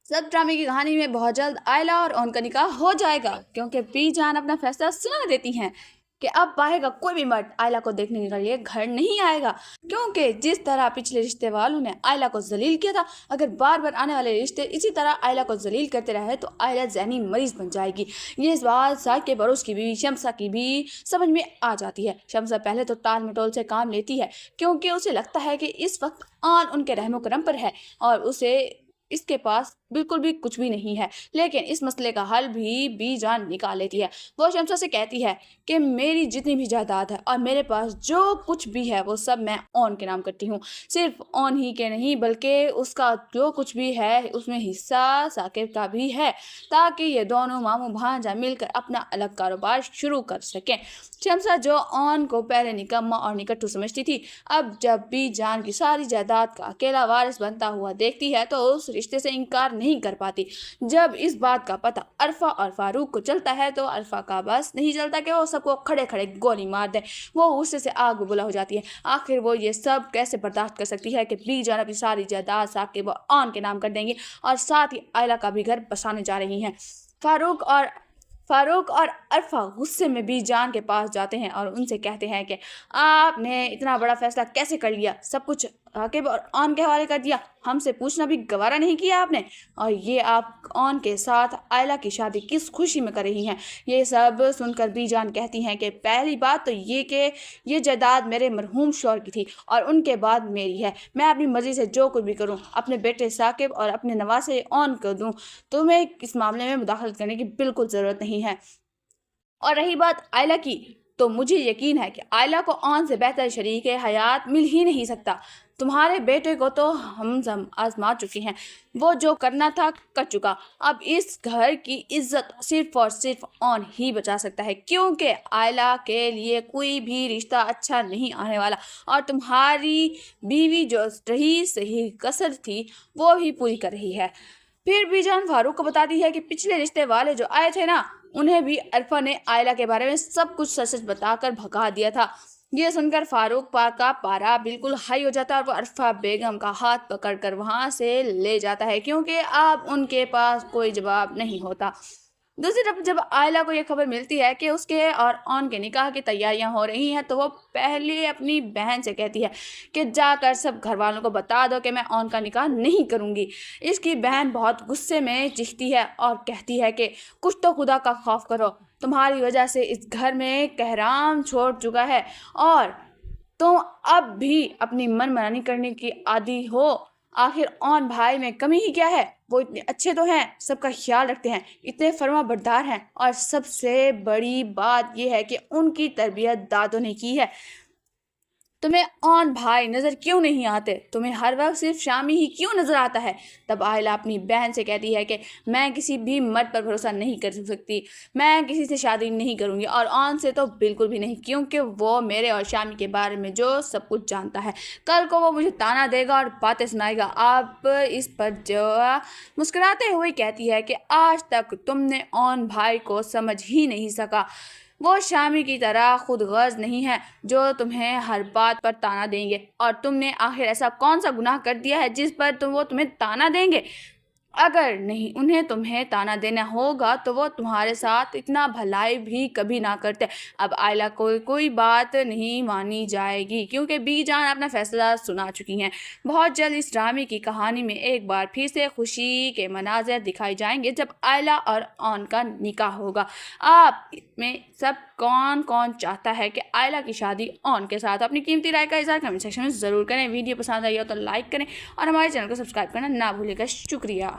सब ड्रामे की कहानी में बहुत जल्द आयला और ओन का निकाह हो जाएगा, क्योंकि बी जान अपना फैसला सुना देती हैं कि अब बाहर कोई भी मर्द आयला को देखने के लिए घर नहीं आएगा, क्योंकि जिस तरह पिछले रिश्ते वालों ने आयला को जलील किया था, अगर बार बार आने वाले रिश्ते इसी तरह आयला को जलील करते रहे तो आयला ज़हनी मरीज बन जाएगी। ये इस बात साकिब के बरोस की बीवी शम्सा की भी समझ में आ जाती है। शम्सा पहले तो टाल मटोल से काम लेती है, क्योंकि उसे लगता है कि इस वक्त आन उनके रहमो करम पर है और उसे इसके पास बिल्कुल भी कुछ भी नहीं है, लेकिन इस मसले का हल भी बी जान निकाल लेती है। वो शम्सा से कहती है कि मेरी जितनी भी जायदाद है और मेरे पास जो कुछ भी है वो सब मैं ओन के नाम करती हूँ। सिर्फ ओन ही के नहीं बल्कि उसका जो कुछ भी है उसमें हिस्सा साकिब का भी है, ताकि ये दोनों मामू भांजा मिलकर अपना अलग कारोबार शुरू कर सकें। शम्सा जो ओन को पहले निकम्मा और निकट्टू समझती थी, अब जब बी जान की सारी जायदाद का अकेला वारिस बनता हुआ देखती है तो उस रिश्ते से इनकार नहीं कर पाती। जब इस बात का पता अरफा और फारूक को चलता है तो अरफा का बस नहीं चलता कि वो सबको खड़े खड़े गोली मार दे। वो गुस्से से आग बुला हो जाती है। आखिर वो ये सब कैसे बर्दाश्त कर सकती है कि बी जान अपनी सारी जायदाद साकिब और ओन के नाम कर देंगी और साथ ही आयला का भी घर बसाने जा रही हैं। फारूक और अरफा गुस्से में बी जान के पास जाते हैं और उनसे कहते हैं कि आपने इतना बड़ा फैसला कैसे कर लिया, सब कुछ साकिब और ओन के हवाले कर दिया, हमसे पूछना भी गवारा नहीं किया आपने, और ये आप ओन के साथ आयला की शादी किस खुशी में कर रही हैं। ये सब सुनकर बी जान कहती हैं कि पहली बात तो ये कि ये जायदाद मेरे मरहूम शौहर की थी और उनके बाद मेरी है। मैं अपनी मर्जी से जो कुछ भी करूं, अपने बेटे साकिब और अपने नवासे ओन को दूं, तुम्हें इस मामले में मुदाखलत करने की बिल्कुल ज़रूरत नहीं है। और रही बात आयला की, तो मुझे यकीन है कि आयला को ओन से बेहतर शरीक हयात मिल ही नहीं सकता। तुम्हारे बेटे को तो हम आजमा चुके हैं, वो जो करना था कर चुका। अब इस घर की इज्जत सिर्फ और सिर्फ ओन ही बचा सकता है, क्योंकि आयला के लिए कोई भी रिश्ता अच्छा नहीं आने वाला और तुम्हारी बीवी जो रही सही कसर थी वो भी पूरी कर रही है। फिर भी जान फारूक को बताती है कि पिछले रिश्ते वाले जो आए थे ना, उन्हें भी अरफा ने आयला के बारे में सब कुछ सच सच बताकर भगा दिया था। ये सुनकर फारूक का पारा बिल्कुल हाई हो जाता है और वो अरफा बेगम का हाथ पकड़कर वहां से ले जाता है, क्योंकि अब उनके पास कोई जवाब नहीं होता। दूसरी तरफ जब आयला को यह खबर मिलती है कि उसके और ओन के निकाह की तैयारियां हो रही हैं, तो वो पहले अपनी बहन से कहती है कि जाकर सब घर वालों को बता दो कि मैं ओन का निकाह नहीं करूंगी। इसकी बहन बहुत गुस्से में चीखती है और कहती है कि कुछ तो खुदा का खौफ करो, तुम्हारी वजह से इस घर में कहराम छोड़ चुका है और तुम अब भी अपनी मनमानी करने की आदी हो। आखिर ओन भाई में कमी ही क्या है, वो इतने अच्छे तो हैं, सबका ख्याल रखते हैं, इतने फर्मा बरदार हैं, और सबसे बड़ी बात यह है कि उनकी तरबियत दादों ने की है। तुम्हें ओन भाई नज़र क्यों नहीं आते, तुम्हें हर वक्त सिर्फ शामी ही क्यों नज़र आता है। तब आयला अपनी बहन से कहती है कि मैं किसी भी मर्द पर भरोसा नहीं कर सकती, मैं किसी से शादी नहीं करूँगी और ओन से तो बिल्कुल भी नहीं, क्योंकि वो मेरे और शामी के बारे में जो सब कुछ जानता है। कल को वो मुझे ताना देगा और बातें सुनाएगा। आप इस पर जो मुस्कुराते हुए कहती है कि आज तक तुमने ओन भाई को समझ ही नहीं सका। वो शामी की तरह खुद गर्ज नहीं है जो तुम्हें हर बात पर ताना देंगे, और तुमने आखिर ऐसा कौन सा गुनाह कर दिया है जिस पर वो तुम्हें ताना देंगे। अगर नहीं उन्हें तुम्हें ताना देना होगा तो वो तुम्हारे साथ इतना भलाई भी कभी ना करते। अब आयला को कोई बात नहीं मानी जाएगी, क्योंकि बी जान अपना फैसला सुना चुकी हैं। बहुत जल्द इस ड्रामे की कहानी में एक बार फिर से खुशी के मनाज़र दिखाए जाएंगे जब आयला और ओन का निकाह होगा। आप में सब कौन कौन चाहता है कि आयला की शादी ओन के साथ? अपनी कीमती राय का इज़हार कमेंट सेक्शन में ज़रूर करें। वीडियो पसंद आई हो तो लाइक करें और हमारे चैनल को सब्सक्राइब करना ना भूलिएगा। शुक्रिया।